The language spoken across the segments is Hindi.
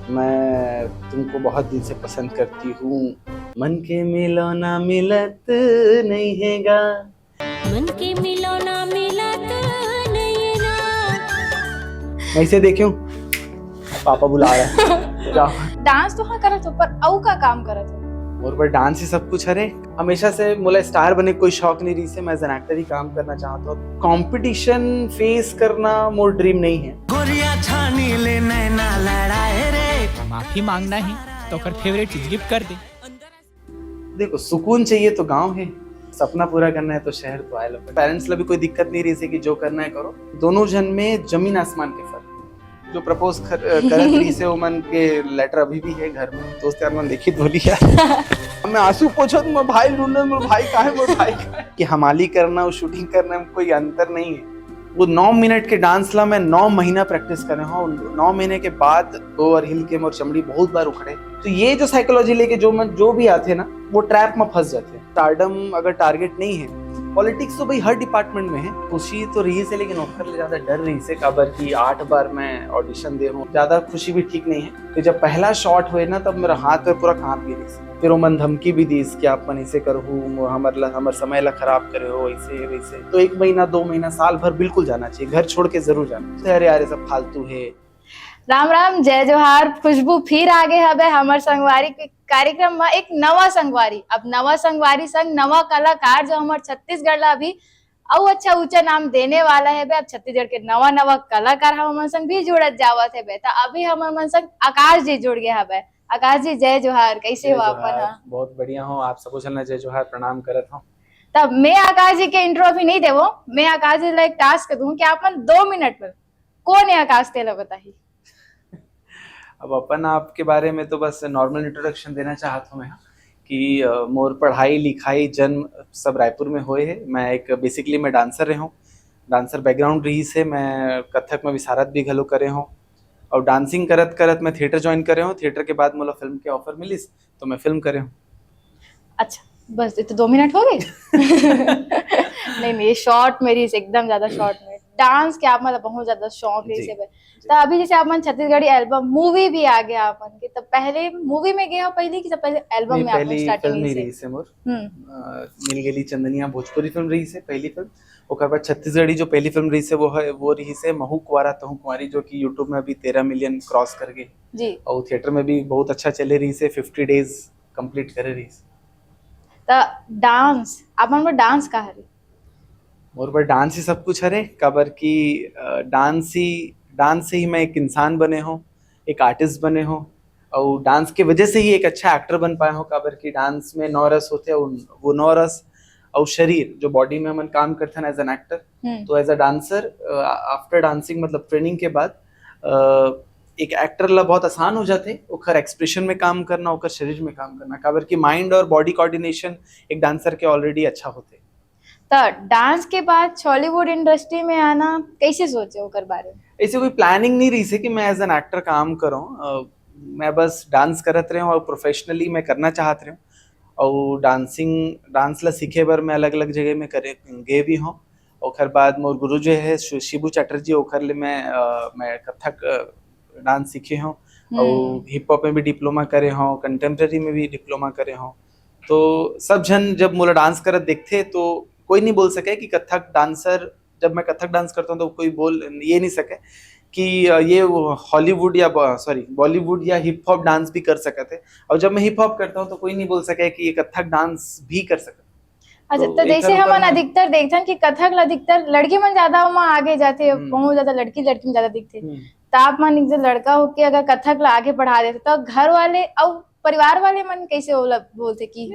मैं तुमको बहुत दिल से पसंद करती हूँ। मन के मिलो ना मिलत नहीं हैगा। मन के मिलो ना मिलत नहीं ना। मैं इसे देखूं, पापा बुला रहा है। जाओ। डांस तो हाँ करत हो पर अऊ का काम करत हो? मोर पर डांस ही सब कुछ हरे। हमेशा से मोला स्टार बने कोई शौक नहीं रही से, मैं एज एन एक्टर ही काम करना चाहता हूँ। कंपटीशन फेस करना मोर ड्रीम नहीं है। गोरिया छानी ले नैना लड़ाए रे। माफी मांगना ही तो कर फेवरेट चीज गिफ्ट कर दे। देखो, सुकून चाहिए तो गांव है, सपना पूरा करना है तो शहर तो आए। पेरेंट्स ला भी कोई दिक्कत नहीं रही से कि जो करना है करो। दोनों जन में जमीन आसमान के फर्क। जो प्रपोज करत रही से वो मन के लेटर अभी भी है घर में। दोस्त यार मन देखी धोली यार। मैं आंसू पोछत मैं भाई ढूंढ मोर भाई कहाँ है, मोर भाई कहाँ है। कि हमाली करना और शूटिंग करने में कोई अंतर नहीं है। वो 9 मिनट के डांस ला मैं 9 महीना प्रैक्टिस करे हूँ। 9 महीने के बाद ओवर हिल के मोर चमड़ी बहुत बार उखड़े। तो ये जो साइकोलॉजी लेके जो भी आते ना, वो ट्रैप में फंस जाते। स्टारडम अगर टारगेट नहीं है, पॉलिटिक्स तो भाई हर डिपार्टमेंट में है। खुशी तो रही से, लेकिन ओखर ले ज्यादा डर रही से काबर की 8 बार मैं ऑडिशन दे रहा हूँ। ज्यादा खुशी भी ठीक नहीं है। तो जब पहला शॉट हुए ना, तब मेरा हाथ में पूरा कांप गई रही। फिर वो मन धमकी भी दी कि आप मन ऐसे करहू, हमार समय ला खराब करे हो ऐसे वैसे। तो 1 महीना 2 महीना साल भर बिल्कुल जाना चाहिए, घर छोड़ के जरूर जाना चाहिए। अरे यार सब फालतू है। राम राम, जय जोहार। खुशबू फिर आगे हबे हमर संगवारी के कार्यक्रम में एक नवा संगवारी। अब नवा संगवारी संग नवा कलाकार जो हमार छत्तीसगढ़ ला अभी और अच्छा ऊंचा नाम देने वाला है। अब छत्तीसगढ़ के नवा नवा कलाकार हमारे संग भी जुड़त जावत है। तो अभी हमारे मन संग आकाश जी जुड़ गए हबे। आकाश जी जय जोहार, कैसे हो अपन? बहुत बढ़िया हो आप सबको। चलना जय जोहार, प्रणाम करत हूँ। तब मैं आकाश जी के इंट्रो अभी नहीं देवो। मैं आकाश जी ला एक टास्क दूं कि आप 2 मिनट में कौन है आकाश तेला बताही। अब अपन आपके बारे में तो बस नॉर्मल इंट्रोडक्शन देना चाहता हूँ मैं कि मोर पढ़ाई लिखाई जन्म सब रायपुर में हुए है। मैं एक बेसिकली मैं डांसर रहा हूँ। डांसर बैकग्राउंड रही से मैं कथक में विशारद भी घलो करे हूँ। और डांसिंग करत करत मैं थिएटर ज्वाइन करे हूँ। थिएटर के बाद मोला फिल्म के ऑफर मिलिस तो मैं फिल्म करे हूँ। अच्छा, बस तो 2 मिनट हो गए। नहीं नहीं, ये शॉर्ट मेरी एकदम ज्यादा शॉर्ट में डांस के आप मतलब बहुत ज्यादा शौक है इसे। तो अभी जैसे आप मन छत्तीसगढ़ी एल्बम मूवी भी आ गया अपन के, तो पहले मूवी में गए हो पहले कि पहले एल्बम में आपने स्टार्टिंग फिल्म ही रही से मोर मिल गेली चंदनिया भोजपुरी फिल्म रही से पहली फिल्म। ओकर बाद छत्तीसगढ़ी जो पहली फिल्म रही से वो रही से महू कुंवारा तहु कुंवारी, जो कि यूट्यूब में अभी 13 मिलियन क्रॉस कर गई जी। और थिएटर में भी बहुत अच्छा चले रही से, 50 डेज कंप्लीट करे रही से। तो डांस अपन में डांस का है मोर पर डांस ही सब कुछ हरे। काबर की डांस से ही मैं एक इंसान बने हो, एक आर्टिस्ट बने हो। और डांस के वजह से ही एक अच्छा एक्टर बन पाए हो। काबर की डांस में 9 रस होते हैं। वो 9 रस और शरीर जो बॉडी में हम काम करते हैं एज एन एक्टर, तो as a dancer after dancing मतलब ट्रेनिंग के बाद एक एक्टर ला बहुत आसान हो जाते ओकर एक्सप्रेशन में काम करना, ओकर शरीर में काम करना। काबर की माइंड और बॉडी कोऑर्डिनेशन एक डांसर के ऑलरेडी अच्छा होते। तो डांस के बाद हॉलीवुड इंडस्ट्री में आना कैसे सोचे ओकर बारे में? ऐसे कोई प्लानिंग नहीं रही से कि मैं एज एन एक्टर काम करूँ। मैं बस डांस करत रहे और प्रोफेशनली मैं करना चाहत रहे। और डांस ला सीखे बर मैं अलग अलग जगह में करे गए भी हूँ। ओकर बाद मोर गुरु जो है शिबू चैटर्जी, ओकर ले मैं कथक डांस सीखे हूँ। और हिप हॉप में भी डिप्लोमा करे हूँ, कंटेम्प्रेरी में भी डिप्लोमा करे हूँ। तो सब जन जब मोला डांस करत देखते तो कोई नहीं बोल सके कि कथक डांसर, जब मैं कथक डांस करता हूँ तो कोई बोल ये नहीं सके कि ये हॉलीवुड या बॉलीवुड या हिप हॉप डांस भी कर सकते। और जब मैं हिप हॉप करता हूँ तो कोई नहीं बोल सके कि ये कथक डांस भी कर सकते। अच्छा, तो जैसे हम अधिकतर देखते हैं कि कथक अधिकतर लड़की मन ज्यादा वहाँ आगे जाते, बहुत ज्यादा लड़की में ज्यादा दिखते। तो आप मन एक लड़का होके अगर कथक ला आगे बढ़ा देते तो घर वाले और परिवार वाले मन कैसे बोलते कि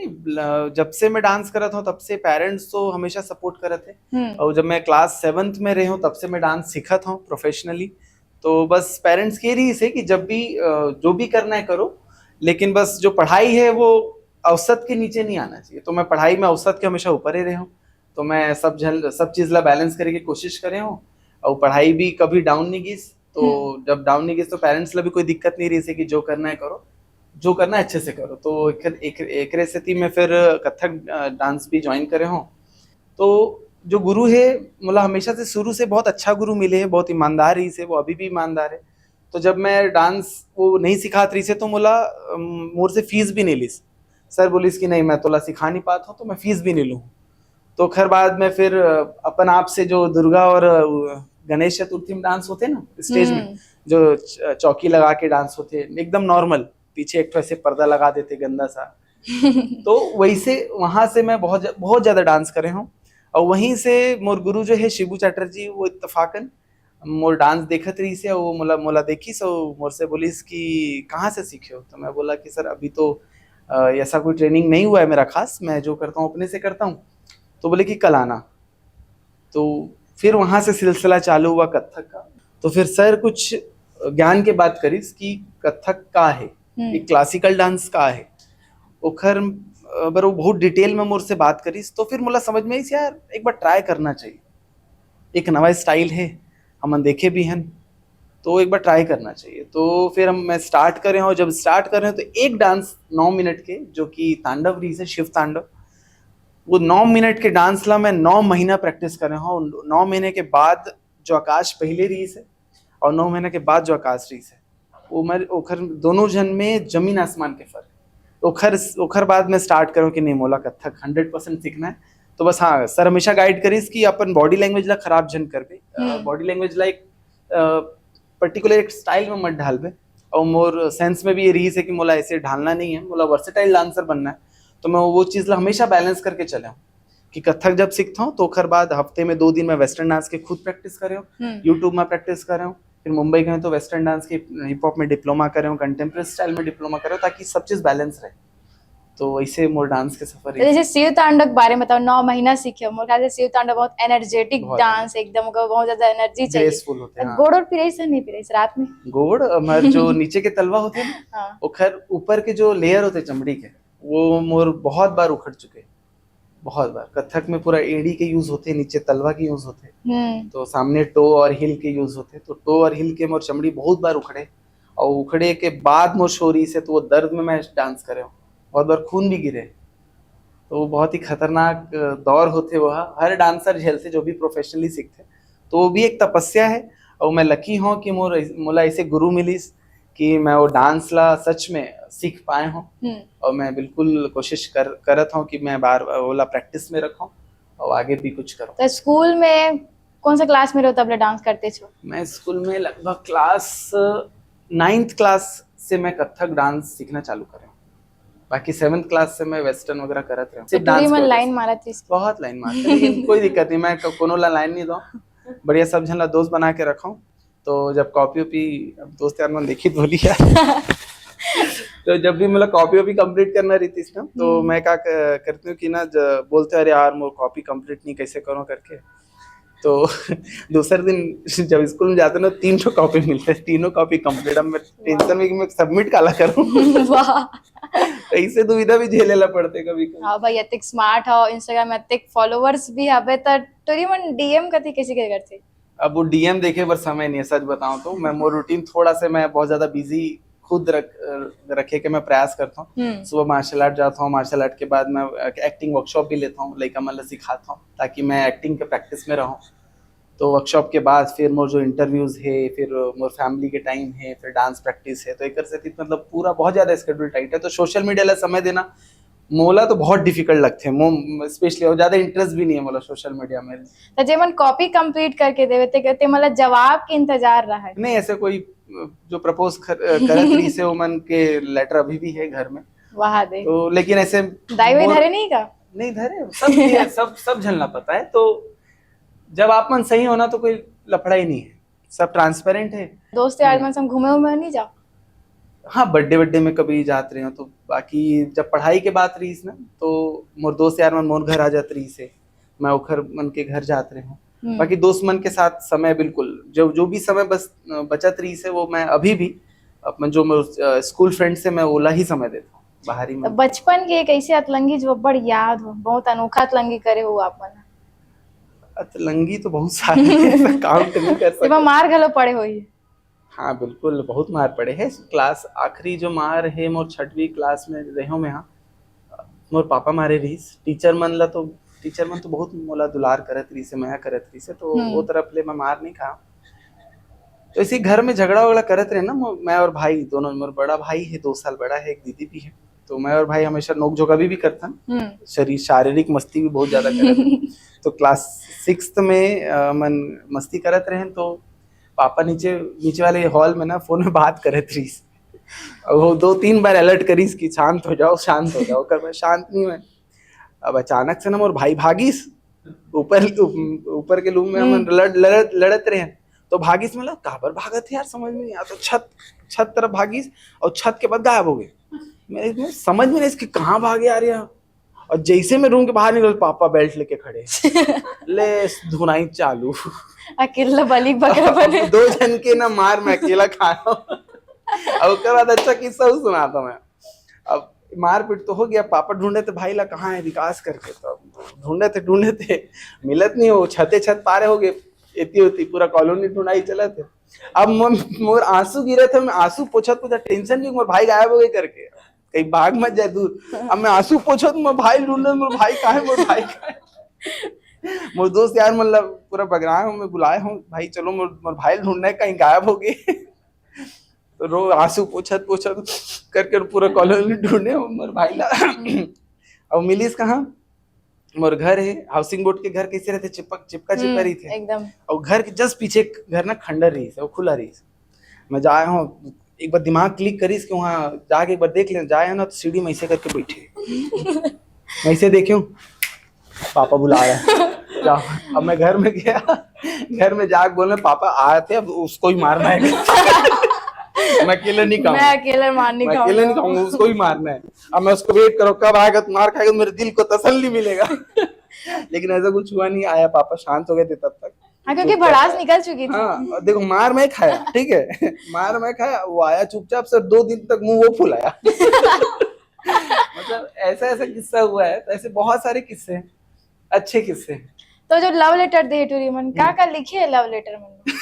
जब से मैं डांस करत हूँ तब से पेरेंट्स तो हमेशा सपोर्ट करत है। और जब मैं क्लास 7th में रहे हूँ तब से मैं डांस सीखत हूँ प्रोफेशनली। तो बस पेरेंट्स के रही से कि जब भी जो भी करना है करो, लेकिन बस जो पढ़ाई है वो औसत के नीचे नहीं आना चाहिए। तो मैं पढ़ाई में औसत के हमेशा ऊपर ही रहे हूँ। तो मैं सब चीज ला बैलेंस करे की कोशिश करे हूँ। और पढ़ाई भी कभी डाउन नहीं गई। तो जब डाउन नहीं गई तो पेरेंट्स ला भी कोई दिक्कत नहीं रही से कि जो करना है करो, जो करना है अच्छे से करो। तो एक स्थिति में फिर कथक डांस भी ज्वाइन करे हूँ। तो जो गुरु है मतलब हमेशा से शुरू से बहुत अच्छा गुरु मिले हैं, बहुत ईमानदार ही से, वो अभी भी ईमानदार है। तो जब मैं डांस वो नहीं सिखात रही से तो मोला मोर से फीस भी नहीं लीस। सर बोलिस कि नहीं मैं तोला सिखा नहीं पाता हूँ तो मैं फीस भी नहीं लूँ। तो खैर बाद में फिर अपन आप से जो दुर्गा और गणेश चतुर्थी में डांस होते ना स्टेज में, जो चौकी लगा के डांस होते एकदम नॉर्मल, पीछे एक ऐसे पर्दा लगा देते गंदा सा तो वैसे वहां से मैं बहुत ज्यादा डांस करे हूँ। और वहीं से मोर गुरु जो है शिबू चैटर्जी, वो इत्तफाकन मोर डांस देखत रही से, वो मोला देखी सो मोर से बोलिस कि कहाँ से सीखे हो। तो मैं बोला कि सर अभी तो ऐसा कोई ट्रेनिंग नहीं हुआ है मेरा खास, मैं जो करता हूँ अपने से करता हूँ। तो बोले कि कल आना। तो फिर वहां से सिलसिला चालू हुआ कथक का। तो फिर सर कुछ ज्ञान के बात करीस कि कथक का है, एक क्लासिकल डांस का है, ओखर बर वो बहुत डिटेल में मोर से बात करीस। तो फिर मोला समझ में आई यार एक बार ट्राई करना चाहिए, एक नवा स्टाइल है, हम देखे भी हैं तो एक बार ट्राई करना चाहिए। तो फिर मैं स्टार्ट करे और जब स्टार्ट कर रहे हैं तो एक डांस 9 मिनट के जो कि तांडव रही है, शिव तांडव, वो 9 मिनट के डांस ला मैं 9 महीना प्रैक्टिस कर रहा हूँ। 9 महीने के बाद जो आकाश पहले रही है और 9 महीने के बाद जो आकाश रही है, वो मैं ओखर दोनों जन में जमीन आसमान के फर्क। ओखर बाद में स्टार्ट करूँ कि नहीं मोला कथक 100% सीखना है। तो बस हाँ, सर हमेशा गाइड करीस कि अपन बॉडी लैंग्वेज ला खराब जन करबे, बॉडी लैंग्वेज ला एक पर्टिकुलर एक स्टाइल में मत ढालबे। और मोर सेंस में भी ये रही है कि मोला ऐसे ढालना नहीं है, मोला वर्सेटाइल डांसर बनना है। तो मैं वो चीज़ ला हमेशा बैलेंस करके चले हूँ कि कथक जब सीखता हूँ तो खैर बाद हफ्ते में 2 दिन मैं वेस्टर्न डांस के खुद प्रैक्टिस कर रहा हूँ, यूट्यूब में प्रैक्टिस कर रहा हूँ। फिर मुंबई गए तो वेस्टर्न डांस के हिप हॉप में डिप्लोमा कर रहा हूँ, कंटेम्प्रेरी स्टाइल में डिप्लोमा कर रहा हूँ, ताकि सब चीज़ बैलेंस रहे। तो ऐसे मोर डांस के सफर तो जैसे शिव तांडव के बारे में बताओ, 9 महीना सीखे हो। मोर ख्याल से शिव तांडव बहुत एनर्जेटिक डांस, एकदम ओकर बहुत ज्यादा एनर्जी चाहिए, ग्रेसफुल होते हैं। गोड़ और फिरे से नहीं फिरे रात में गोड़ हमारे जो नीचे के तलवा होते हैं हाँ। वो खैर ऊपर के जो लेयर होते चमड़ी के, वो मोर बहुत बार उखड़ चुके, बहुत बार। कथक में पूरा एड़ी के यूज होते, नीचे तलवा के यूज होते, तो सामने टो और हिल के यूज होते। तो टो और हिल के मोर चमड़ी बहुत बार उखड़े, और उखड़े के बाद मोर शोरी से तो वो दर्द में मैं डांस करे हूँ, बहुत बार खून भी गिरे। तो वो बहुत ही खतरनाक दौर होते वह, हर डांसर झेलते जो भी प्रोफेशनली सीखते। तो वो भी एक तपस्या है। और मैं लकी हूँ कि मोला ऐसे गुरु मिलीस कि मैं वो डांस ला सच में सीख पाए हूँ। और मैं बिल्कुल कोशिश करत हूँ कि मैं बार ओला प्रैक्टिस में रखूँ और आगे भी कुछ करूँ। तो स्कूल में कौन सा क्लास में रहो तब डांस करते छो? मैं स्कूल में लगभग क्लास 9th क्लास से मैं कथक डांस सीखना चालू करें, बाकी 7th क्लास से मैं वेस्टर्न वगैरह करत रहा। सिर्फ डांस में लाइन मारा थी, बहुत लाइन मारते, लेकिन कोई दिक्कत नहीं, मैं कोनो ला लाइन नहीं दूं, बढ़िया सब जन ला दोस्त बना के रखा हूँ। तो जब कॉपी वॉपी, अब दोस्त यार मन देखी बोली यार तो जब भी मतलब कॉपी वॉपी कंप्लीट करना रहती ना, तो मैं क्या करती हूँ कि ना बोलते अरे यार मोर कॉपी कंप्लीट नहीं कैसे करो करके। तो दूसरे दिन जब स्कूल में जाते ना 3 कॉपी मिलते, तीनों कॉपी कंप्लीट। अब मैं टेंशन में कि मैं सबमिट काला करूँ ऐसे दुविधा भी झेलेला पड़ते कभी। हाँ भाई, अतिक स्मार्ट हो, इंस्टाग्राम में अतिक फॉलोवर्स भी हवे, तो तोरी मन डीएम कथी कैसे के करते? अब वो डीएम देखे पर समय नहीं है, सच बताऊं तो मैं मोर रूटीन थोड़ा से मैं बहुत ज्यादा बिजी खुद रखे के मैं प्रयास करता हूँ। सुबह मार्शल आर्ट जाता हूँ, मार्शल आर्ट के बाद मैं एक्टिंग वर्कशॉप भी लेता हूँ, लड़का मतलब सिखाता हूँ ताकि मैं एक्टिंग के प्रैक्टिस में रहूँ। तो वर्कशॉप के बाद फिर मोर जो इंटरव्यूज है, फिर मोर फैमिली के टाइम है, फिर डांस प्रैक्टिस है, तो एक से मतलब पूरा बहुत ज्यादा स्केड्यूल टाइट है। तो सोशल मीडिया ला समय देना मोला तो बहुत डिफिकल्ट लगते हैं, स्पेशली, और ज्यादा इंटरेस्ट भी नहीं है मोला सोशल मीडिया में। तो जे मन कॉपी कंप्लीट करके देवे ते कहते मतलब जवाब के इंतजार रहा है नहीं, ऐसे कोई जो प्रपोज करत रही से वो मन के लेटर अभी भी है घर में, वहां दे तो लेकिन ऐसे दाई वाई धरे नहीं का, नहीं धरे, सब झलना पता है। तो जब आप मन सही होना तो कोई लफड़ा ही नहीं है, सब ट्रांसपेरेंट है। दोस्त यार मन संग घूमे उमे नहीं जाओ? हाँ, बर्थडे में कभी जाते रहे हो, तो बाकी जब पढ़ाई के बात रही ना तो मोर दोस्त यार मन मोर घर आ जाते रही से, मैं ओखर मन के घर जाते रहे हूँ। बाकी दोस्त मन के साथ समय बिल्कुल जो भी समय बस बचत रही से, वो मैं अभी भी अपन जो स्कूल फ्रेंड से मैं ओला ही समय देता हूँ, बाहरी में। बचपन के एक ऐसी अतलंगी जो बड़ याद हो, बहुत अनोखा अतलंगी करे हो आप मन? अतलंगी तो बहुत सारी है, काउंट नहीं कर सकते। मार घलो पड़े हो? हाँ बिल्कुल, बहुत मार पड़े है। क्लास आखिरी जो मार है मोर 6वीं क्लास में रहो में, हाँ मोर पापा मारे रहीस। टीचर मन तो बहुत मोला दुलार करत रही से, माया करत रही से, तो वो तरफ ले मैं मार नहीं खा। तो इसी घर में झगड़ा वगड़ा करते रहे ना, मैं और भाई दोनों। मेरा बड़ा भाई है, 2 साल बड़ा है, एक दीदी भी है। तो मैं और भाई हमेशा नोक झोंक अभी भी करता है, शारीरिक मस्ती भी बहुत ज्यादा करते। तो क्लास 6th में मन मस्ती करते रहे, तो पापा नीचे वाले हॉल में ना फोन में बात करे थी। वो 2-3 बार अलर्ट करीस कि शांत हो जाओ, शांत हो जाओ। कर मैं शांत नहीं हुए। अब अचानक से ना मोर भाई भागीस ऊपर के रूम में, हम लड़त रहे। तो भागीस मतलब काबर भागत है यार, समझ में नहीं आता। छत तरफ भागीस और छत के बाद गायब हो गई। मैं समझ में नहीं इसके कहाँ भागे यार यार। और जैसे मैं रूम के बाहर निकल, पापा बेल्ट लेके खड़े, ले धुनाई चालू। अकेला बलिक बकरा बने। 2 जन के ना मार, मैं अकेला खा रहा हूँ। अब उसके बाद अच्छा किस्सा सुनाता मैं। अब मार पीट तो हो गया, पापा ढूंढे थे भाई ला कहाँ है विकास करके। तो ढूंढे थे मिलत नहीं हो। छत पारे हो गए, इतनी होती पूरा कॉलोनी ढूंढाई चला थे। अब मोर आंसू गिरे थे, मैं आंसू पोछा टेंशन नहीं, मोर भाई गायब हो गए करके, कहीं भाग मत जाए दूर। अब मैं आंसू पोछा, मोर भाई ढूंढे, मोर भाई कहाँ है, मोर भाई कहाँ है। मोर दोस्त यार मतलब पूरा बगराए हूँ, मैं बुलाए हूँ, भाई चलो मोर भाई ढूंढना है, कहीं गायब हो गए। तो रो आंसू पोछत करके पूरा कॉलोनी ढूंढे मोर भाई ला। अब मिलीस कहाँ, मोर घर है हाउसिंग बोर्ड के घर कैसे रहते, चिपका रही थे एकदम। और घर के जस्ट पीछे घर ना खंडर रही है, वो खुला रही। मैं जाया हूँ, एक बार दिमाग क्लिक करीस कि वहाँ जाके एक बार देख ले। जाए ना तो सीढ़ी में ऐसे करके बैठे, मैं ऐसे देखे हूँ, पापा बुलाया। अब मैं घर में गया, घर में जाके बोलने पापा आए थे, अब उसको ही मारना है। मैं अकेले नहीं खाऊंगा, मैं अकेले नहीं खाऊंगा, उसको ही मारना है। अब मैं उसको वेट करो कब आएगा, तो मार खाएगा, मेरे दिल को तसल्ली मिलेगा। लेकिन ऐसा कुछ हुआ नहीं, आया पापा शांत हो गए थे तब तक। हाँ, क्योंकि भड़ास निकल चुकी थी। हाँ देखो, मार मैं खाया, ठीक है, मार मैं खाया, वो आया चुपचाप से, 2 दिन तक मुंह वो फुलाया। मतलब ऐसा किस्सा हुआ है। तो ऐसे बहुत सारे किस्से हैं, अच्छे किस्से। तो जो लव लेटर दे टूरी मन का लिखे है लव लेटर मन?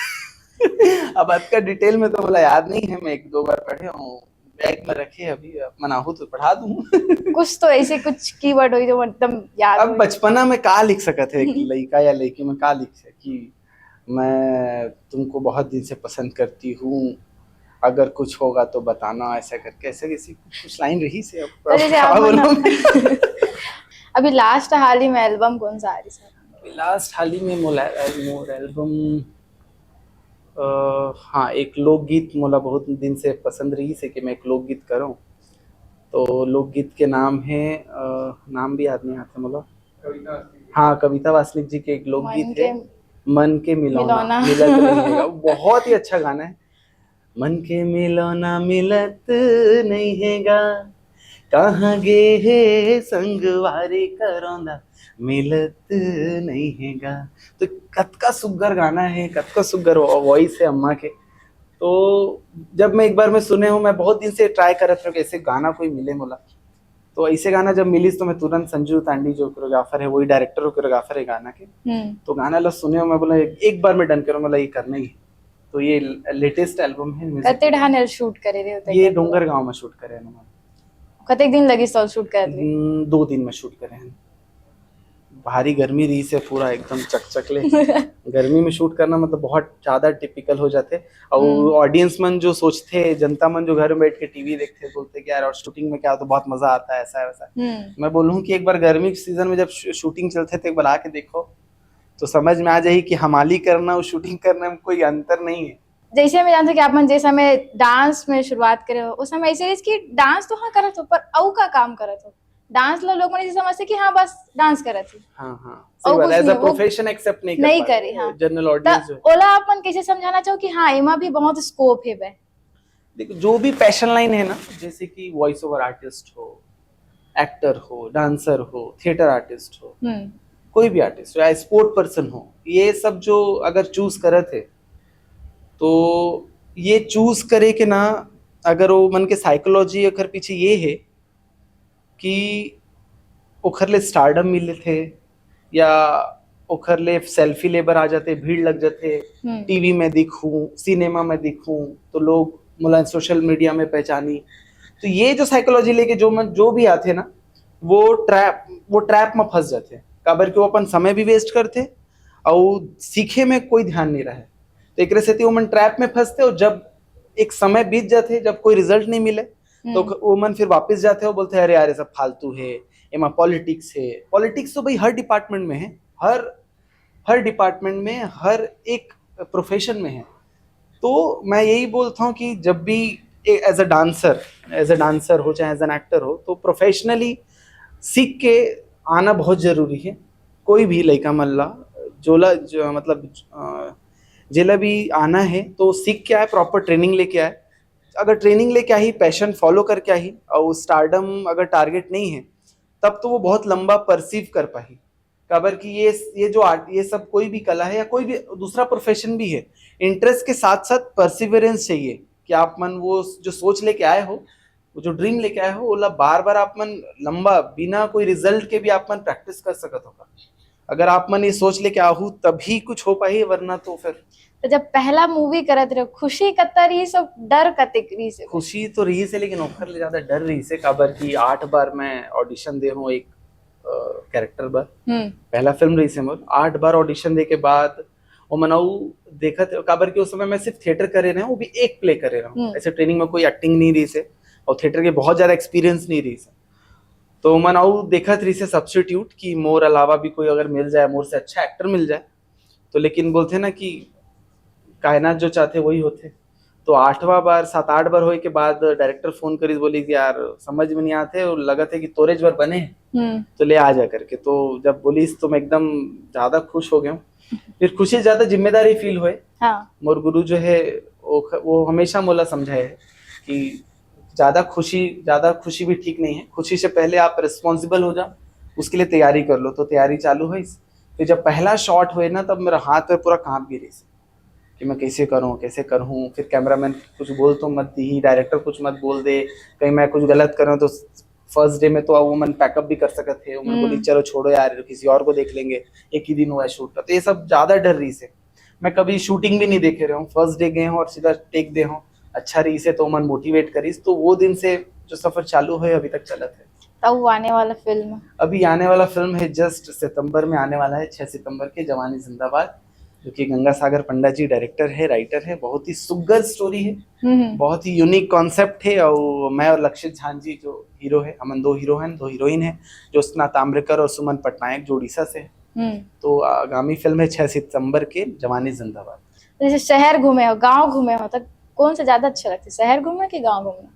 अब आज का डिटेल में तो बोला याद नहीं है, मैं 1-2 बार पढ़े हूँ, बैग में रखे अभी, मनाहू तो पढ़ा दूं। कुछ तो ऐसे कुछ कीवर्ड हुई जो एकदम याद। अब बचपना में का लिख सकत है, लड़का या लड़की में का लिख सके कि मैं तुमको बहुत दिन से पसंद करती हूँ, अगर कुछ होगा तो बताना, ऐसा करके ऐसे किसी कुछ लाइन रही से। अभी लास्ट हाल ही में एल्बम कौन सा आ रही सर? लास्ट हाल ही में मोर एल्बम, हाँ एक लोकगीत मोला बहुत दिन से पसंद रही से कि मैं एक लोकगीत करूँ। तो लोकगीत के नाम है, नाम भी याद नहीं आता मोला। हाँ, कविता वासनिक जी के एक लोकगीत है, मन के मिलौना मिलत रहेगा। बहुत ही अच्छा गाना है। मन के मिलौना मिलत नहीं हैगा, कहाँ गे है संगवारी करौंदा मिलत नहीं हैगा। तो कतका सुग्गर गाना है, कतका सुग्गर वॉइस है अम्मा के। तो जब मैं एक बार मैं सुने हूँ, मैं बहुत दिन से ट्राई कर रहा था कि ऐसे गाना कोई मिले मोला। तो ऐसे गाना जब मिलीस तो मैं तुरंत संजू तांडी जो कोरियोग्राफर है, वही डायरेक्टर और कोरियोग्राफर है गाना के, तो गाना ला सुने मैं बोला एक बार मैं डन करूँ, मतलब ये करना ही। तो ये लेटेस्ट एल्बम है। कते ढाने शूट करे रे होते? ये डोंगरगांव में शूट करे हैं। कते दिन लगी सॉल शूट करे? 2 दिन में शूट करे हैं। भारी गर्मी रही से पूरा एकदम चकचकले। गर्मी में शूट करना मतलब बहुत ज्यादा टिपिकल हो जाते। और ऑडियंस मन जो सोचते, जनता मन जो घर में बैठ के टीवी देखते, बोलते कि यार और शूटिंग में क्या तो बहुत मजा आता है, ऐसा वैसा। मैं बोलूँ कि एक बार गर्मी के सीजन में जब शूटिंग चलते थे, एक बार आके देखो तो समझ में आ जाए कि हमाली करना और शूटिंग करने में कोई अंतर नहीं है। जैसे मैं जानती हूँ कि आप जिस समय डांस में शुरुआत करे हो, उस समय ऐसे कि डांस तो हाँ करत हो, पर औ का काम करत हो। डांस लोग मन ऐसे समझते कि हाँ बस डांस करत ही। हाँ सही बात है, एज अ प्रोफेशन एक्सेप्ट नहीं करे। हाँ, जनरल ऑडियंस। ओला आप मन कैसे समझाना चाहो कि हाँ इमा भी बहुत स्कोप है बे? देखो, जो भी पैशन लाइन है ना, जैसे कि वॉइस ओवर आर्टिस्ट हो, एक्टर हो, डांसर हो, थिएटर आर्टिस्ट हो, कोई भी आर्टिस्ट हो या स्पोर्ट पर्सन हो, ये सब जो अगर चूज करे थे, तो ये चूज करे के ना, अगर वो मन के साइकोलॉजी अगर पीछे ये है कि ओखर ले स्टारडम मिले थे, या ओखर ले सेल्फी लेबर आ जाते, भीड़ लग जाते, टीवी में दिखूं, सिनेमा में दिखूं, तो लोग मुला सोशल मीडिया में पहचानी। तो ये जो साइकोलॉजी लेके जो भी आते ना, वो ट्रैप में फंस जाते, काबर कि वो अपन समय भी वेस्ट करते और सीखे में कोई ध्यान नहीं रहे। तो एक से वो मन ट्रैप में फंसते और जब एक समय बीत जाते जब कोई रिजल्ट नहीं मिले तो वो मन फिर वापस जाते हो बोलते हैं अरे यार ये सब फालतू है, एमा पॉलिटिक्स है। पॉलिटिक्स तो भाई हर डिपार्टमेंट में है, हर डिपार्टमेंट में, हर एक प्रोफेशन में है। तो मैं यही बोलता हूँ कि जब भी एज अ डांसर हो चाहे एज एन एक्टर हो तो प्रोफेशनली सीख के आना बहुत जरूरी है। कोई भी लड़का मल्ला जो मतलब जिला भी आना है तो सीख के आए, प्रॉपर ट्रेनिंग लेके आए। अगर ट्रेनिंग लेके आई, पैशन फॉलो करके आई और स्टारडम अगर टारगेट नहीं है तब तो वो बहुत लंबा परसीव कर पाई। खबर कि ये जो आर्ट, ये सब कोई भी कला है या कोई भी दूसरा प्रोफेशन भी है, इंटरेस्ट के साथ साथ परसिवरेंस चाहिए कि आप मन वो जो सोच लेके आए हो, वो जो ड्रीम लेके आए हो, वो बार बार आप मन लंबा बिना कोई रिजल्ट के भी आप मन प्रैक्टिस कर सकत होगा। अगर आप मन ये सोच लेके आहू तभी कुछ हो पाई, वरना तो फिर। तो जब पहला मूवी करत रहे खुशी कत्ता रही, सब डर कतिक रही से? खुशी तो रही से, लेकिन ओखर ले ज्यादा डर रही से। खबर की 8 बार मैं ऑडिशन दे हूँ एक कैरेक्टर पर। पहला फिल्म रही से मोर 8 बार ऑडिशन दे के बाद वो मनाऊ देखत काबर की उस समय मैं सिर्फ थिएटर करे रहा हूँ, वो भी एक प्ले करे रहा हूँ। ऐसे ट्रेनिंग में कोई एक्टिंग नहीं रही से और थिएटर के बहुत ज्यादा एक्सपीरियंस नहीं रही से। तो मनाऊ देखत रही से सब्स्टिट्यूट कि मोर अलावा भी कोई अगर मिल जाए, मोर से अच्छा एक्टर मिल जाए तो। लेकिन बोलते ना कि कायनात जो चाहते वही होते। तो 8वां बार 7-8 बार होए के बाद डायरेक्टर फोन करी, बोली कि यार समझ में नहीं आते और लगा थे कि तोरेज बार बने तो ले आ जा करके। तो जब बोली तो मैं एकदम ज्यादा खुश हो गया हूँ। फिर खुशी से ज्यादा जिम्मेदारी फील हुए। हाँ। मोर गुरु जो है वो हमेशा मोला समझाए है कि ज्यादा खुशी भी ठीक नहीं है। खुशी से पहले आप रिस्पॉन्सिबल हो जाओ, उसके लिए तैयारी कर लो। तो तैयारी चालू है। फिर जब पहला शॉट हुए ना तब मेरा हाथ में पूरा कांप गिरी कि मैं कैसे करूँ। फिर कैमरामैन कुछ बोल तो मत दी, डायरेक्टर कुछ मत बोल दे, कहीं मैं कुछ गलत कर रहा हूँ तो फर्स्ट डे में तो वो मन पैकअप भी कर सकते थे। वो बोली चलो छोड़ो यार, किसी और को देख लेंगे, एक ही दिन हुआ है शूट का। तो ये सब ज्यादा डर रही से। मैं कभी शूटिंग भी नहीं देखे रहा हूँ, फर्स्ट डे गए हूँ और सीधा टेक दे हूँ। अच्छा रही से तो मन मोटिवेट करीस। तो वो दिन से जो सफर चालू है अभी तक चलत है। तब आने वाला फिल्म अभी आने वाला फिल्म है जस्ट सितंबर में आने वाला है, 6 सितंबर के, जवानी जिंदाबाद, जो कि गंगा सागर पंडा जी डायरेक्टर है, राइटर है। बहुत ही सुगर स्टोरी है, बहुत ही यूनिक कॉन्सेप्ट है। और मैं और लक्षित झान जी जो हीरो है, हमन 2 हीरो हैं, 2 हीरोइन है, ज्योत्सना ताम्रकर और सुमन पटनायक जो उड़ीसा से है। तो आगामी फिल्म है 6 सितंबर के, जवानी जिंदाबाद। जैसे शहर घूमे हो, गांव घूमे हो, तो कौन सा ज्यादा अच्छा लगता है, शहर घूमना कि गांव घूमना?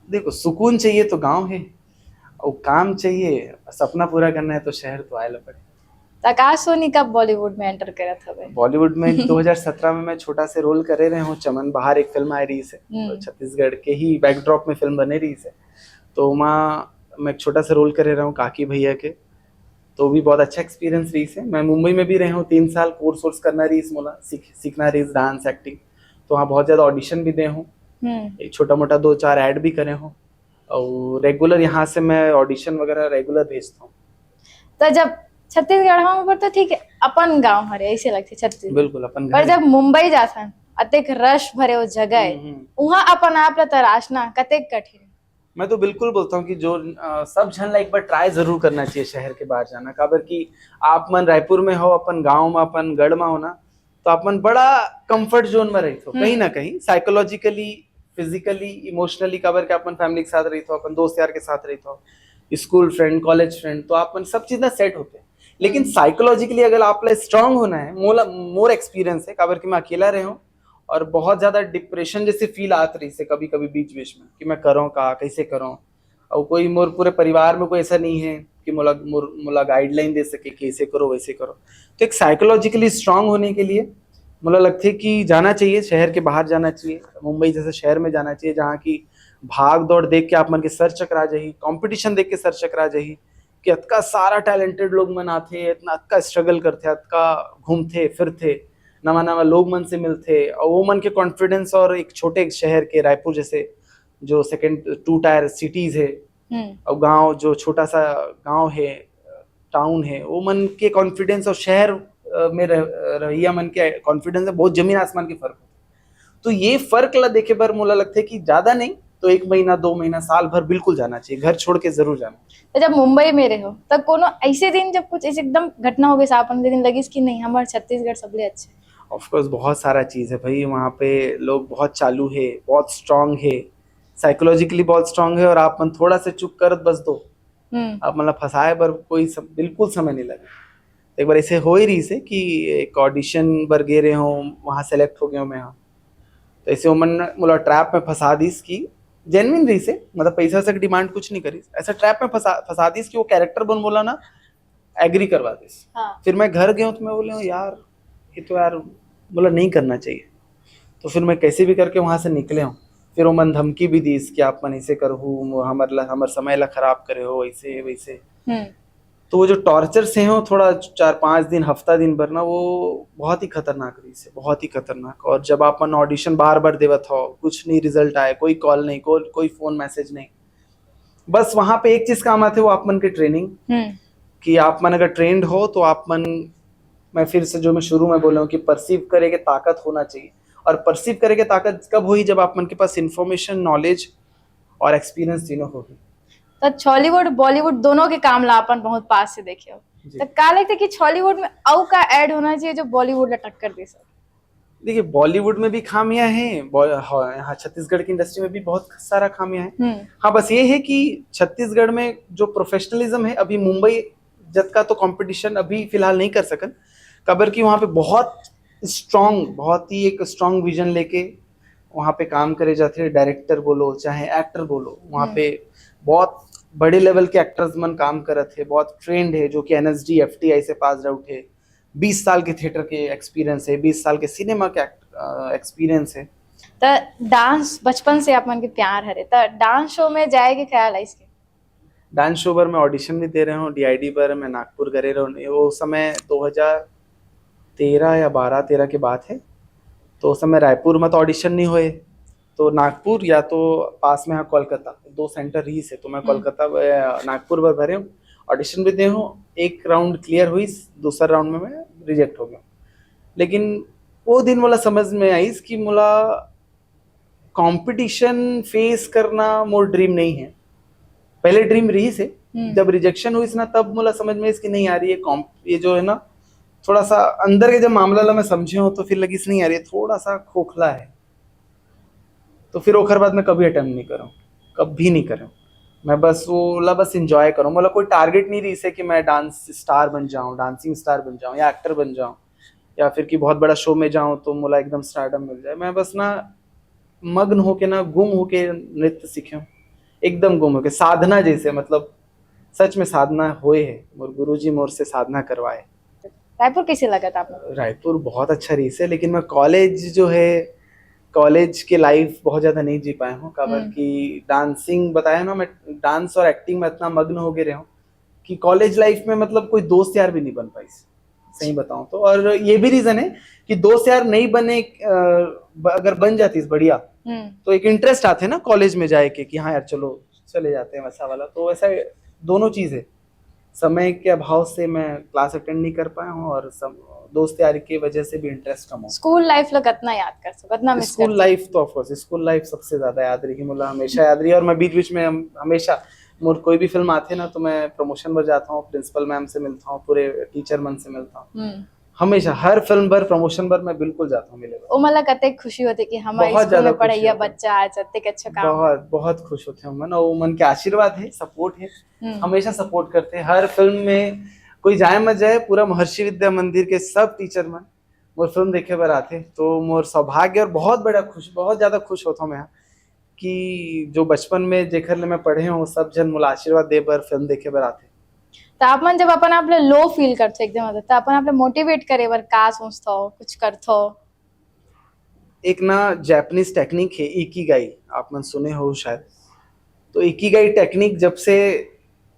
देखो, सुकून चाहिए तो गांव है, और काम चाहिए, सपना पूरा करना है तो शहर तो आए पड़े। आकाश सोनी कब बॉलीवुड में एंटर करा था भाई? बॉलीवुड में 2017 में मैं छोटा से रोल करे रहे हूँ। चमन बाहर एक फिल्म आई रही से, तो छत्तीसगढ़ के ही बैकड्रॉप में फिल्म बने रही से। तो वहाँ मैं छोटा सा रोल करे रहा हूँ काकी भैया के। तो भी बहुत अच्छा एक्सपीरियंस रही से। मैं मुंबई में भी रहे हूँ 3 साल, कोर्स करना रही मोला, सीखना रही डांस एक्टिंग। तो वहाँ बहुत ज्यादा ऑडिशन भी दे हूँ, एक छोटा मोटा 2-4 ऐड भी करे हूँ, और रेगुलर यहाँ से मैं ऑडिशन वगैरह रेगुलर भेजता हूँ। तो जब छत्तीसगढ़ में पर तो ठीक है, अपन गांव हरे ऐसे लगते छत्तीसगढ़, बिल्कुल अपन। पर जब मुंबई जाता अतेक रश भरे वो जगह है, वहाँ अपन आप ला तराशना कतेक कठिन। मैं तो बिल्कुल बोलता हूँ कि जो सब जन ला एक बार ट्राई जरूर करना चाहिए शहर के बाहर जाना। काबर कि आप मन रायपुर में हो, अपन गाँव में, अपन गढ़ में हो ना, तो अपन बड़ा कंफर्ट जोन में रही हो, कहीं ना कहीं साइकोलॉजिकली, फिजिकली, इमोशनली। काबर के अपन फैमिली के साथ रही हो, अपन दोस्त यार के साथ रही हो, स्कूल फ्रेंड, कॉलेज फ्रेंड, तो अपन सब चीज ना सेट होते हैं। लेकिन साइकोलॉजिकली अगर आप स्ट्रांग होना है, मोर एक्सपीरियंस है, काबर कि मैं अकेला रहे हूँ और बहुत ज्यादा डिप्रेशन जैसे फील आत रही से कभी कभी बीच बीच में कि मैं करूँ का, कैसे करूँ। और कोई मोर पूरे परिवार में कोई ऐसा नहीं है कि मोला गाइडलाइन दे सके कि ऐसे करो वैसे करो। तो एक साइकोलॉजिकली स्ट्रांग होने के लिए मुझे लगता है कि जाना चाहिए, शहर के बाहर जाना चाहिए, मुंबई जैसे शहर में जाना चाहिए, जहाँ की भाग दौड़ देख के आप मन के सर चकरा जाही, कंपटीशन देख के सर चकरा जाही कि अतका सारा टैलेंटेड लोग मन आते, इतना अतका स्ट्रगल करते, अतका घूमते फिरते, नवा नवा लोग मन से मिलते, और वो मन के कॉन्फिडेंस। और एक छोटे शहर के रायपुर जैसे जो 2 टायर सिटीज है, और गांव जो छोटा सा गांव है, टाउन है, वो मन के कॉन्फिडेंस और शहर में रहिया मन के कॉन्फिडेंस है बहुत जमीन आसमान के फर्क होता। तो ये फर्क ला देखे पर मुझे लगता है कि ज्यादा नहीं तो 1 महीना 2 महीना साल भर बिल्कुल जाना चाहिए, घर छोड़ के जरूर जाना। तो जब मुंबई में रहे हो तब कोनो ऐसे दिन जब कुछ ऐसे एकदम घटना हो गई, सापन दिन लगी कि नहीं हमारे छत्तीसगढ़ सबले अच्छे? ऑफ कोर्स बहुत सारा चीज़ है भाई, वहाँ पे लोग बहुत चालू है, बहुत स्ट्रांग है, साइकोलॉजिकली बहुत स्ट्रांग है, और आप मन थोड़ा से चुप करत बस दो, आप मतलब फंसाए बर कोई बिल्कुल समय नहीं लगे। एक बार ऐसे हो ही रही से कि एक ऑडिशन बर गे रहे हो, वहाँ सेलेक्ट हो गया मैं, हाँ तो ऐसे उमन मोला ट्रैप में फंसा दीस की जेनविन रही से, मतलब पैसा से डिमांड कुछ नहीं करी, ऐसा ट्रैप में फंसा दीस कि वो कैरेक्टर बन बोला ना एग्री करवा दीस। हाँ। फिर मैं घर गया तो मैं बोले यार ये तो यार बोला नहीं करना चाहिए, तो फिर मैं कैसे भी करके वहाँ से निकले हूँ। फिर वो मन धमकी भी दी कि आप मन ऐसे करहू, हमार समय ला खराब करे हो ऐसे वैसे। तो वो जो टॉर्चर से हो थोड़ा 4-5 दिन हफ्ता दिन भर ना, वो बहुत ही खतरनाक रही से, बहुत ही खतरनाक। और जब आप मन ऑडिशन बार बार देवत हो, कुछ नहीं रिजल्ट आए, कोई कॉल नहीं, कोई फोन मैसेज नहीं, बस वहाँ पे एक चीज काम आते वो आप मन की ट्रेनिंग, कि आप मन अगर ट्रेंड हो तो आप मन, मैं फिर से जो मैं शुरू में बोला हूँ कि परसीव करे के ताकत होना चाहिए। और परसीव करे के ताकत कब हुई, जब आप मन के पास इंफॉर्मेशन, नॉलेज और एक्सपीरियंस तीनों होगी। तो हॉलीवुड बॉलीवुड दोनों के काम ला अपन बहुत पास से देखे हो, तो का लगता है कि हॉलीवुड में औ का ऐड होना चाहिए जो बॉलीवुड ला टक्कर दे सके? देखिए बॉलीवुड में भी खामियां हैं, यहाँ छत्तीसगढ़ की इंडस्ट्री में भी बहुत सारा खामियां हैं। हाँ बस ये है कि छत्तीसगढ़ में जो प्रोफेशनलिज्म है, अभी मुंबई जत का तो कंपटीशन अभी फिलहाल नहीं कर सकन, कबर की वहाँ पे बहुत स्ट्रांग, बहुत ही एक स्ट्रांग विजन लेके वहाँ पे काम करे जाते हैं। डायरेक्टर बोलो चाहे एक्टर बोलो, वहाँ पे बहुत बड़े लेवल के एक्टर्स मन काम करत है, बहुत ट्रेंड है, जो कि NSD FTI से पास आउट है, 20 साल के थिएटर के एक्सपीरियंस है, 20 साल के सिनेमा के एक्सपीरियंस है। तो डांस बचपन से अपन के प्यार हरे, तो डांस शो में जाए के ख्याल है इसके? डांस शो पर मैं ऑडिशन भी दे रहा हूँ, DID पर मैं नागपुर करे रहा हूँ। वो समय 2013 या 12-13 की बात है, तो उस समय रायपुर में तो ऑडिशन नहीं हुए, तो नागपुर या तो पास में है कोलकाता, 2 सेंटर ही से, तो मैं कोलकाता नागपुर पर भरे हूँ, ऑडिशन भी दे हूँ। एक राउंड क्लियर हुई, दूसरा राउंड में मैं रिजेक्ट हो गया। लेकिन वो दिन मोला समझ में आई कि मोला कंपटीशन फेस करना मोर ड्रीम नहीं है। पहले ड्रीम रही से, जब रिजेक्शन हुई ना तब मोला समझ में इसकी नहीं आ रही है ये जो है ना, थोड़ा सा अंदर के जब मामला ला मैं समझे हूँ तो फिर लगी नहीं आ रही है, थोड़ा सा खोखला है। तो फिर ओखर बाद मैं कभी अटेम्प्ट नहीं करूँ, कभी नहीं करूँ। मैं बस वो बस इंजॉय करूँ, मतलब कोई टारगेट नहीं रही से कि मैं डांस स्टार बन जाऊँ, डांसिंग स्टार बन जाऊँ, या एक्टर बन जाऊँ, या फिर कि बहुत बड़ा शो में जाऊँ तो मोला एकदम स्टारडम मिल जाए। मैं बस ना मग्न होके ना, गुम होके नृत्य सीखे हूँ, एकदम गुम होके, साधना जैसे, मतलब सच में साधना होए है, मोर गुरुजी मोर से साधना करवाए। रायपुर कैसे लगा था आपको? रायपुर बहुत अच्छा रही है, लेकिन मैं कॉलेज जो है, कॉलेज के लाइफ बहुत ज़्यादा नहीं जी पाया हूँ, काबर कि डांसिंग बताया ना, मैं डांस और एक्टिंग में इतना मग्न हो गए रहा हूँ कि कॉलेज लाइफ में मतलब कोई दोस्त यार भी नहीं बन पाई, सही बताऊँ तो। और ये भी रीज़न है कि दोस्त यार नहीं बने, अगर बन जाती बढ़िया तो एक इंटरेस्ट आते ना कॉलेज में जाए के कि हाँ यार चलो चले जाते हैं, वैसा वाला। तो वैसा दोनों चीज़ है, समय के अभाव से मैं क्लास अटेंड नहीं कर पाया हूँ, और दोस्त यारी की वजह से भी इंटरेस्ट कम हो। स्कूल लाइफ ला कितना याद कर सको, कितना मिस कर? स्कूल लाइफ तो ऑफ कोर्स, स्कूल लाइफ सबसे ज्यादा याद रही, मतलब हमेशा याद रही। और मैं बीच बीच में हमेशा मोर कोई भी फिल्म आते ना तो मैं प्रमोशन पर जाता हूँ, प्रिंसिपल मैम से मिलता हूँ, पूरे टीचर मन से मिलता हूँ, हमेशा हर फिल्म पर प्रमोशन पर मैं बिल्कुल जाता हूँ मिले। ओ मतलब कते खुशी होती कि हमारे स्कूल में पढ़ाइया बच्चा आज अत्ते अच्छा काम, बहुत बहुत खुश होते हैं मन, और मन के आशीर्वाद है, सपोर्ट है, हमेशा सपोर्ट करते हैं। हर फिल्म में कोई जाए मत जाए, पूरा महर्षि विद्या मंदिर के सब टीचर मन मोर फिल्म देखे बर आते, तो मोर सौभाग्य और बहुत ज्यादा खुश होता हूँ मैं कि जो बचपन में जेखर ले मैं पढ़े हूँ, सब जन मोला आशीर्वाद दे बर, फिल्म देखे बर आते। तो आप मन जब अपन आप लो फील करते एकदम, तो अपन आप मोटिवेट करे बर का सोचता हो, कुछ करता हो? एक ना जापानीज टेक्निक है इकिगाई, आप मन सुने हो शायद। तो इकिगाई टेक्निक जब से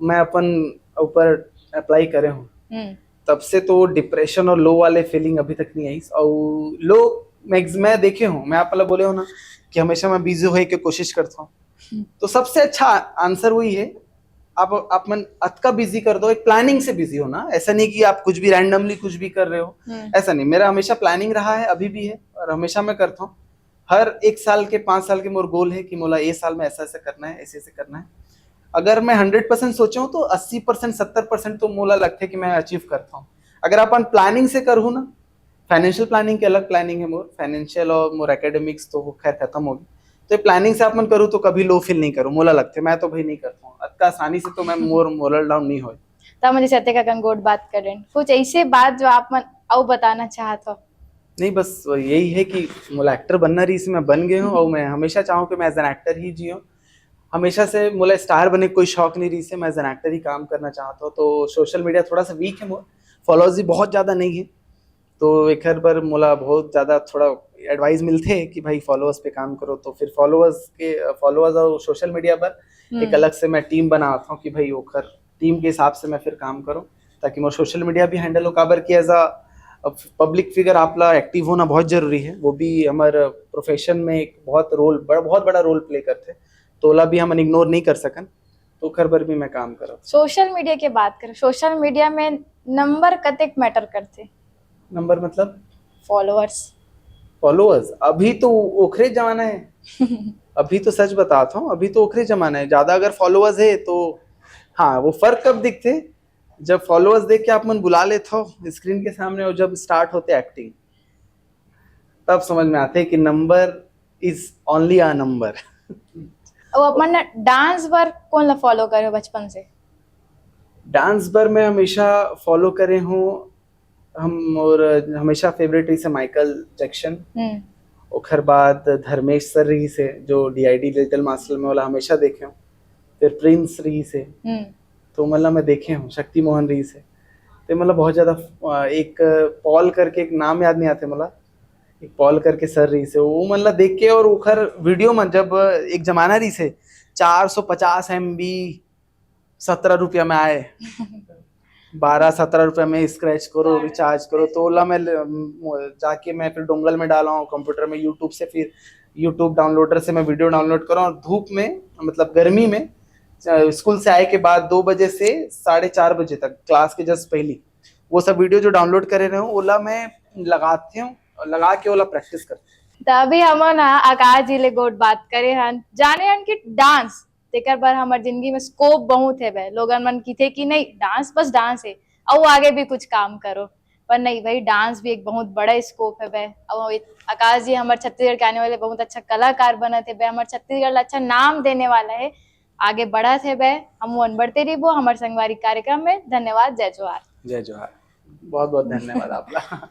मैं अपन ऊपर अप्लाई करे हूँ, तब से तो डिप्रेशन और लो वाले फीलिंग अभी तक नहीं आई। और लो मैं देखे हूँ, मैं आप वाला बोले हो ना कि हमेशा मैं बिजी होए के कोशिश करता हूँ, तो सबसे अच्छा आंसर वही है, आप मन अतका बिजी कर दो, एक प्लानिंग से बिजी हो ना। ऐसा नहीं कि आप कुछ भी रैंडमली कुछ भी कर रहे हो, ऐसा नहीं। मेरा हमेशा प्लानिंग रहा है, अभी भी है, और हमेशा मैं करता हूँ। हर 1 साल के 5 साल के मोर गोल है कि मोला ये साल में ऐसा ऐसा करना है, ऐसे ऐसे करना है। अगर मैं 100% सोचा हूँ तो 80% 70% तो मोला लगता है कि मैं अचीव करता हूँ। अगर अपन प्लानिंग से करूँ ना फाइनेंशियल प्लानिंग की अलग प्लानिंग है मोर, फाइनेंशियल और मोर एकेडमिक्स तो खैर खत्म होगी। तो प्लानिंग से अपन करूँ तो कभी लो फील नहीं करूँ, मोला लगते मैं तो भाई नहीं करता हूँ अतका आसानी से, तो मैं मोर मोरल डाउन नहीं हो। तब मुझे सत्य का कंगोट बात करें कुछ ऐसे बात जो आप मन और बताना चाहत हो। नहीं बस यही है कि मोला एक्टर बनना रही से मैं बन गया हूँ, और मैं हमेशा चाहूँ कि मैं एज एन एक्टर ही जियो। हमेशा से मोला स्टार बने कोई शौक नहीं रही से, मैं एज एन एक्टर ही काम करना चाहता हूँ। तो सोशल मीडिया थोड़ा सा वीक है, मोर फॉलोअर्स भी बहुत ज़्यादा नहीं है, तो एक हर बार मोला बहुत ज़्यादा थोड़ा एडवाइस मिलते हैं कि भाई फॉलोअर्स पे काम करो। तो फिर फॉलोअर्स और सोशल मीडिया पर एक अलग से मैं टीम बनाता हूँ कि भाई ओखर टीम के हिसाब से मैं फिर काम करूँ, ताकि मोर सोशल मीडिया भी हैंडल हो। काबर की एज अ पब्लिक फिगर आपला एक्टिव होना बहुत जरूरी है, वो भी हमारे प्रोफेशन में एक बहुत बड़ा रोल प्ले करते, तो ओला भी हम इग्नोर नहीं कर सकन, तो खर पर भी मैं काम करब। सोशल मीडिया की बात करें, सोशल मीडिया में नंबर कतेक मैटर करते? नंबर मतलब फॉलोअर्स अभी तो ओखरे जमाना है। अभी तो सच बताता हूँ, अभी तो ओखरे जमाना है। ज्यादा अगर फॉलोअर्स है तो हाँ, वो फर्क कब दिखते, जब फॉलोअर्स देख के आप मन बुला लेते हो स्क्रीन के सामने, और जब स्टार्ट होते एक्टिंग तब समझ में आते हैं कि number is only a number. और अपन डांस पर कौन ला फॉलो करे हो बचपन से? डांस पर मैं हमेशा फॉलो करे हूँ हम, और हमेशा फेवरेट रही से माइकल जैक्सन, ओखर बाद धर्मेश सर रही से जो डीआईडी डिजिटल मास्टर में वाला हमेशा देखे हूँ। फिर प्रिंस रही से, तो मतलब मैं देखे हूँ शक्ति मोहन रही से, तो मतलब बहुत ज़्यादा एक पॉल करके एक नाम याद नहीं आते मला, एक पॉल करके सर रही से, वो मतलब देख के। और उखर वीडियो में जब एक जमाना रही से 450 MB 17 रुपया में आए, 12-17 रुपये में स्क्रैच करो रिचार्ज करो, तो ओला मैं जाके मैं फिर डोंगल में डाला हूँ कंप्यूटर में, यूट्यूब से, फिर यूट्यूब डाउनलोडर से मैं वीडियो डाउनलोड करा, और धूप में मतलब गर्मी में स्कूल से आए के बाद 2 बजे से 4:30 बजे तक क्लास के जस्ट पहली वो सब वीडियो जो डाउनलोड करे रहे हूँ ओला मैं लगाते हूँ, लगा के ओला प्रैक्टिस करते। तभी हम ना आकाश जी ले गोट बात करे हन, जाने हन कि डांस तेकर पर हमार जिंदगी में स्कोप बहुत है बे। लोगन मन की थे कि नहीं डांस बस डांस है, और आगे भी कुछ काम करो, पर नहीं भाई डांस भी एक बहुत बड़ा स्कोप है बे। और आकाश जी हमारे छत्तीसगढ़ के आने वाले बहुत अच्छा कलाकार बने थे बे, हमारे छत्तीसगढ़ अच्छा नाम देने वाला है, आगे बढ़ा थे बे। हम वन बढ़ते रही वो हमारे संगवारी कार्यक्रम में। धन्यवाद, जय जोहार। जय जोहार, बहुत बहुत धन्यवाद आपका।